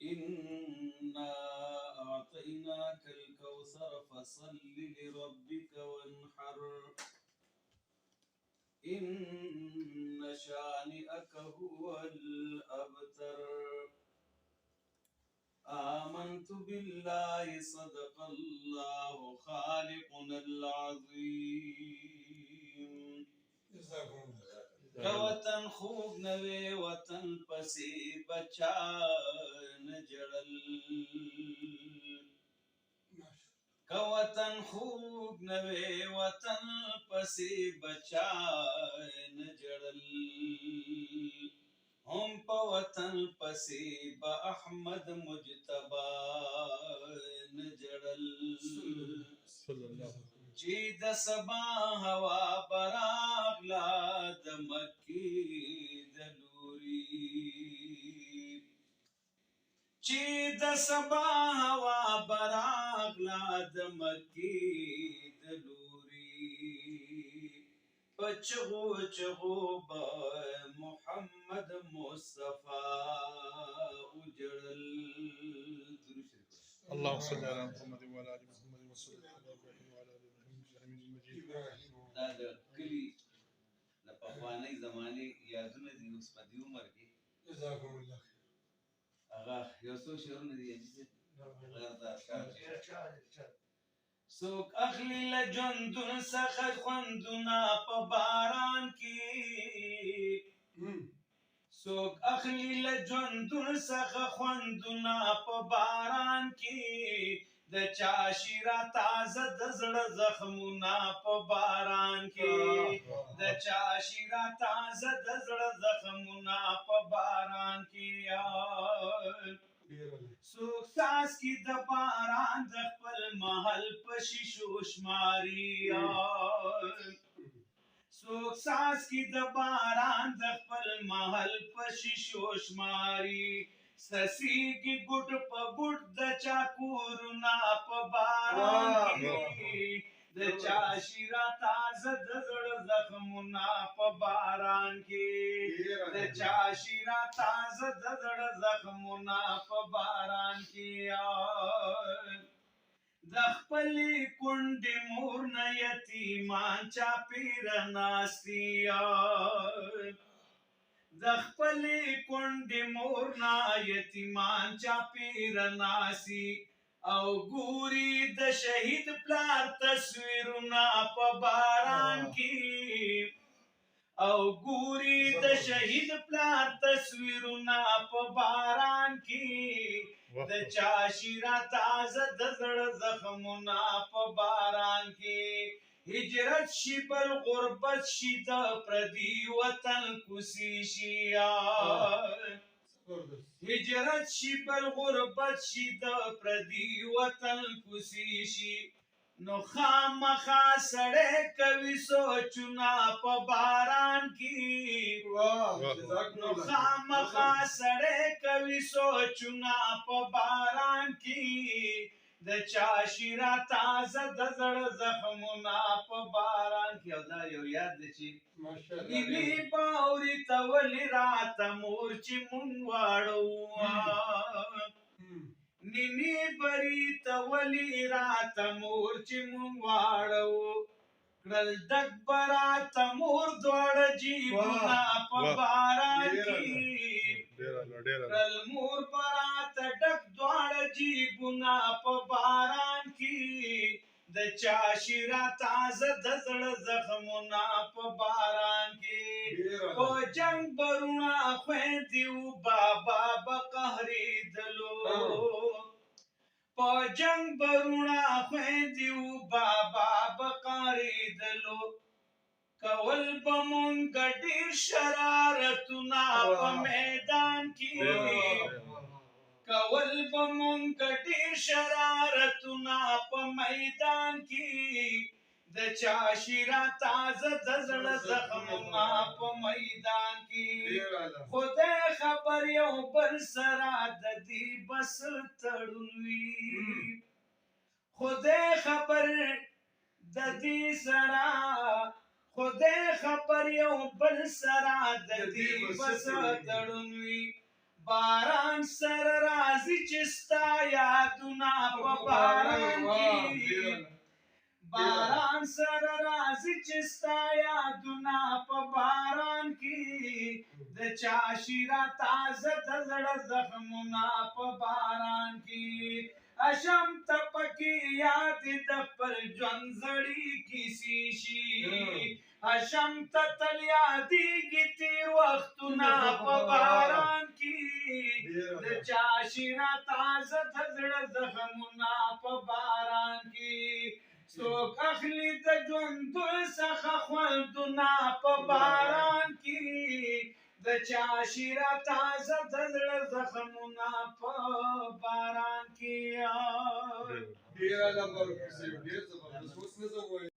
إنا أعطيناك الكوثر فصل لربك وانحر إن شانئك هو الأبتر آمنت بالله صدق الله خالقنا العظيم جزاكم الله که وطن خوب نوی وطن پسی بچا نجړل که وطن خوب نوی وطن پسی بچا نجړل هم په وطن پسی با احمد مجتبا نجړل صلی الله چې د سبا هوا براغلا د مکی د لوري چې د سبا هوا براغلا د مکی د لوري پچغو چغو با محمد مصطفى اجړل اللهم صل على محمد وعلى ال محمد وصل على ابراهيم وعلى ال ابراهيم في العالمين المجيد. دا د کلی د پخوانۍ زمانې یادونه دي اوس په دې عمر کې جزاكم الله خير هغه یو څو شعرونه دي چې څوک اخلي له ژوندون څخه خوندونه په باران کې څوک اخلي له ژوندون څخه خوندونه په باران کې د چا شیرا تازه د زړه زخمونه په باران کې د چا شیرا تازه د زړه زخمونه په باران کې څوک ساس کی د باران د خپل محل په شیشو شماري څوک ساس کی د باران د خپل محل په شیشو شماري سسیږي ګوټ په ګوټ د چا کورونه په باران کې د چا شیرا تازه د زړه زخمونه په باران کې د چا شیرا تازه د زړه زخمونه په باران کې د خپلې کونډې مور نه یتیمان چاپېره ناستي د خپلې کونډې مور نه یتیمان چاپېره ناستي او ګوري د شهید پلار تصویرونه په باران کې او ګوري د شهید پلار تصویرونه په باران کې د چا شیرا تازه د زړه زخمونه په باران کې هجرت شي بل غربت شي د پردي وطن کوسي شي هجرت شي بل غربت شي د پردي وطن کوسي شي نو خامخا سړی کوي سوچونه په باران کې نو خامخا سړی کوي سوچونه په باران کې د چا شیرا تازه د زړه زخمونه په باران کې او دا یو یاد دی چې نیلی باوري ته ولې راته مور چې مونږ واړو نینی بری ته ولې راته مور چې مونږ واړو کړل ډک براته مور دواړه جیبونه په باران کې کړل مور براته ډک دواړه جیبونه په باران کې د چا شیرا تازه د زړه زخمونه په باران کې په جنگ برونه خویندې وو بابا به قهرېدلو په جنگ برونه خویندې وو بابا به قهرېدلو کول به مونږ ډېر شرارتونه په میدان کې کول به مونږ ډېر شرارتونه په میدان کې د چا شیرا تازه د زړه زخمونه په میدان کې خدای خبر یو بل سره د دې بس تړون وي خدای خبر د دې سره خدای خبر یو بل سره د دې بس تړون وي باران سره راځي چې ستا یادونه په باران کې باران سره راځي چې ستا یادونه په باران کې د چا شیره تازه د زړه زخمونه په باران کې اشم ته پکې یادې د خپل ژوند زړې کیسې شي اشم ته تل یادېږي تېر وختونه په باران کې د چا شیره تازه د زړه زخمونه په باران کې څوک اخلي د ژوندون څخه خوندونه په باران کې د چا شیره تازه د زړه زخمونه په باران کې ډیر لمبر کوسي ډیر زبردست اوس نه زه